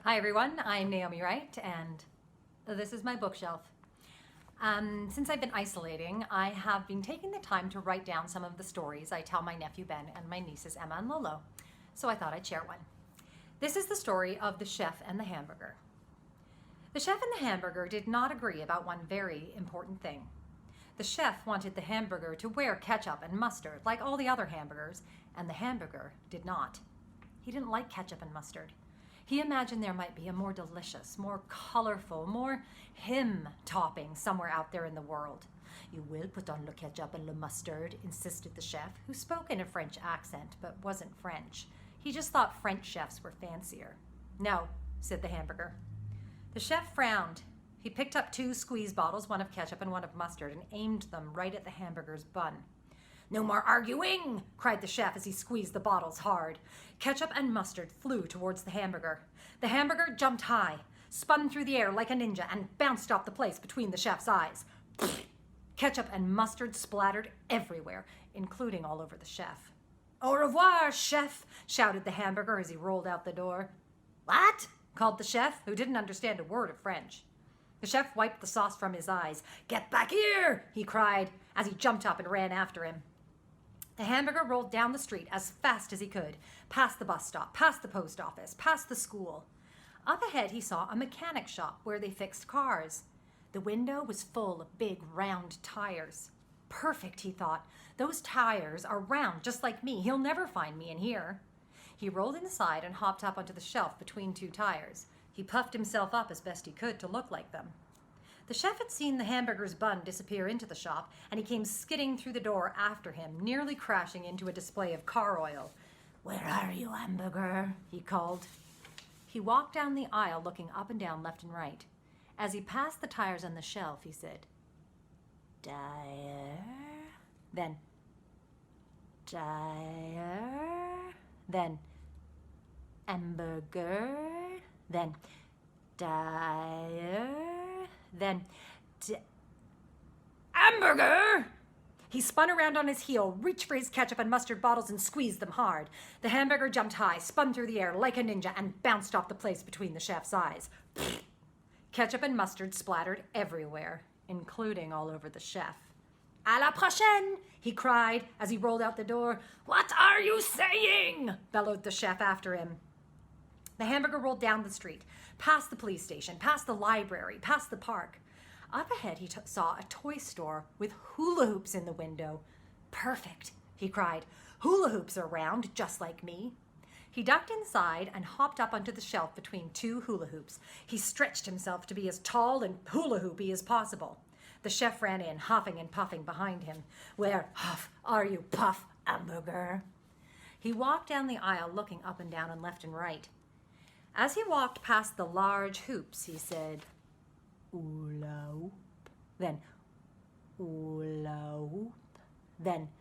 Hi everyone, I'm Naomi Wright and this is my bookshelf. Since I've been isolating, I have been taking the time to write down some of the stories I tell my nephew Ben and my nieces Emma and Lolo, so I thought I'd share one. This is the story of the chef and the hamburger. The chef and the hamburger did not agree about one very important thing. The chef wanted the hamburger to wear ketchup and mustard like all the other hamburgers, and the hamburger did not. He didn't like ketchup and mustard. He imagined there might be a more delicious, more colorful, more him topping somewhere out there in the world. "You will put on the ketchup and the mustard," insisted the chef, who spoke in a French accent but wasn't French. He just thought French chefs were fancier. "No," said the hamburger. The chef frowned. He picked up 2 squeeze bottles, one of ketchup and one of mustard, and aimed them right at the hamburger's bun. "No more arguing!" cried the chef as he squeezed the bottles hard. Ketchup and mustard flew towards the hamburger. The hamburger jumped high, spun through the air like a ninja, and bounced off the place between the chef's eyes. Ketchup and mustard splattered everywhere, including all over the chef. "Au revoir, chef!" shouted the hamburger as he rolled out the door. "What?" called the chef, who didn't understand a word of French. The chef wiped the sauce from his eyes. "Get back here!" he cried as he jumped up and ran after him. The hamburger rolled down the street as fast as he could, past the bus stop, past the post office, past the school. Up ahead he saw a mechanic shop where they fixed cars. The window was full of big round tires. "Perfect," he thought. "Those tires are round just like me. He'll never find me in here." He rolled inside and hopped up onto the shelf between 2 tires. He puffed himself up as best he could to look like them. The chef had seen the hamburger's bun disappear into the shop, and he came skidding through the door after him, nearly crashing into a display of car oil. "Where are you, hamburger?" he called. He walked down the aisle, looking up and down, left and right. As he passed the tires on the shelf, he said, "Tire," then "tire," then "hamburger," then "tire," then "hamburger!" He spun around on his heel, reached for his ketchup and mustard bottles, and squeezed them hard. The hamburger jumped high, spun through the air like a ninja, and bounced off the place between the chef's eyes. Ketchup and mustard splattered everywhere, including all over the chef. "À la prochaine!" he cried as he rolled out the door. "What are you saying?" bellowed the chef after him. The hamburger rolled down the street, past the police station, past the library, past the park. Up ahead he saw a toy store with hula hoops in the window. "Perfect," he cried. "Hula hoops are round, just like me." He ducked inside and hopped up onto the shelf between 2 hula hoops. He stretched himself to be as tall and hula hoopy as possible. The chef ran in, huffing and puffing behind him. "Where, huff, are you, puff, hamburger?" He walked down the aisle, looking up and down and left and right. As he walked past the large hoops, he said, "Hula hoop," then "hula hoop," then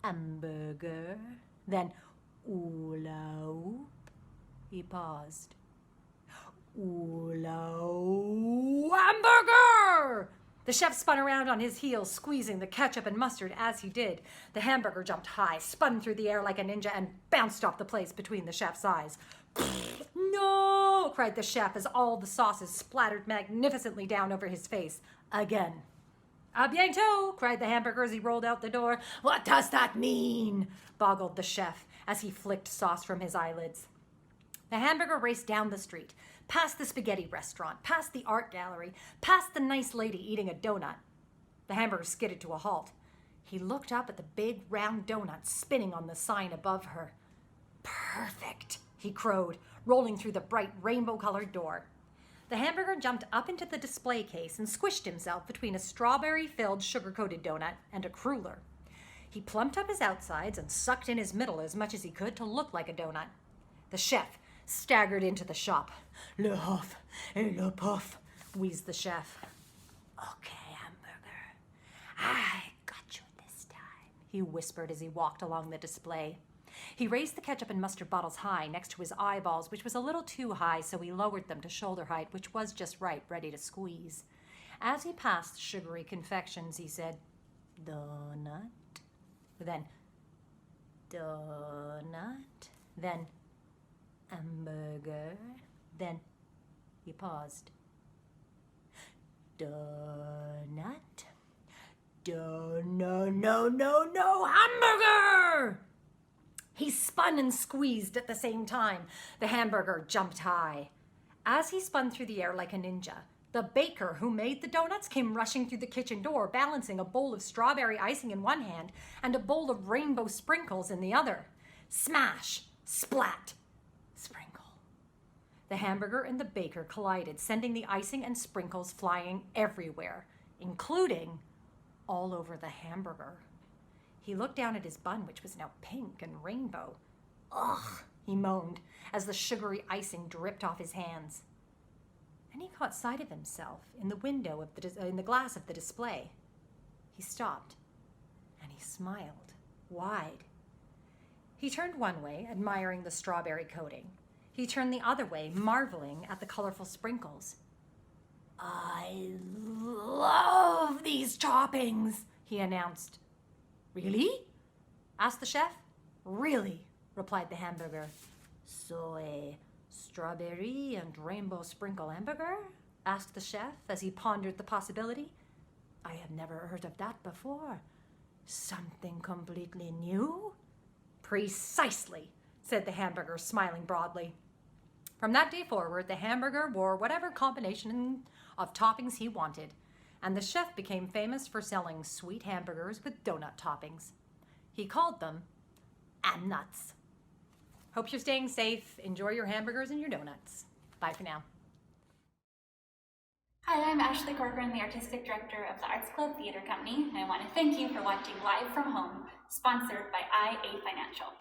"hamburger," then "hula hoop." He paused. "Hula hoop, hamburger!" The chef spun around on his heels, squeezing the ketchup and mustard as he did. The hamburger jumped high, spun through the air like a ninja, and bounced off the place between the chef's eyes. "No!" cried the chef as all the sauces splattered magnificently down over his face again. "A bientôt!" cried the hamburger as he rolled out the door. "What does that mean?" boggled the chef as he flicked sauce from his eyelids. The hamburger raced down the street, past the spaghetti restaurant, past the art gallery, past the nice lady eating a donut. The hamburger skidded to a halt. He looked up at the big round donut spinning on the sign above her. "Perfect," he crowed, rolling through the bright rainbow-colored door. The hamburger jumped up into the display case and squished himself between a strawberry-filled sugar-coated donut and a cruller. He plumped up his outsides and sucked in his middle as much as he could to look like a donut. The chef staggered into the shop. "Le huff et le puff," wheezed the chef. "Okay, hamburger, I got you this time," he whispered as he walked along the display. He raised the ketchup and mustard bottles high next to his eyeballs, which was a little too high, so he lowered them to shoulder height, which was just right, ready to squeeze. As he passed the sugary confections, he said, "Donut," then "donut," then "hamburger," Then he paused. Donut? No, hamburger! He spun and squeezed at the same time. The hamburger jumped high. As he spun through the air like a ninja, the baker who made the donuts came rushing through the kitchen door, balancing a bowl of strawberry icing in one hand and a bowl of rainbow sprinkles in the other. Smash! Splat! Sprinkle. The hamburger and the baker collided, sending the icing and sprinkles flying everywhere, including all over the hamburger. He looked down at his bun, which was now pink and rainbow. Ugh, he moaned as the sugary icing dripped off his hands. Then he caught sight of himself in the window of in the glass of the display. He stopped, and he smiled, wide. He turned one way, admiring the strawberry coating. He turned the other way, marveling at the colorful sprinkles. I love these toppings, he announced. Really? Asked the chef. Really, replied the hamburger. So a strawberry and rainbow sprinkle hamburger? Asked the chef as he pondered the possibility. I have never heard of that before. Something completely new? Precisely, said the hamburger, smiling broadly. From that day forward, the hamburger wore whatever combination of toppings he wanted, and the chef became famous for selling sweet hamburgers with donut toppings. He called them nuts. Hope you're staying safe. Enjoy your hamburgers and your donuts. Bye for now. Hi, I'm Ashley Corcoran, the Artistic Director of the Arts Club Theatre Company, and I want to thank you for watching Live from Home, sponsored by IA Financial.